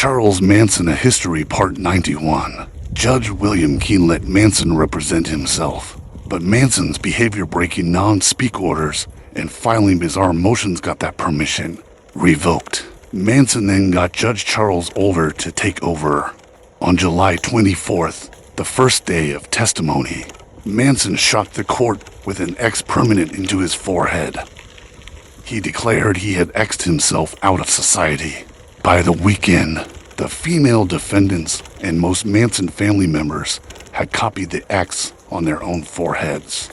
Charles Manson, A History, Part 91. Judge William Keene let Manson represent himself, but Manson's behavior-breaking non-speak orders and filing bizarre motions got that permission revoked. Manson then got Judge Charles Older to take over. On July 24th, the first day of testimony, Manson shocked the court with an X permanent into his forehead. He declared he had X'd himself out of society. By the weekend, the female defendants and most Manson family members had copied the X on their own foreheads.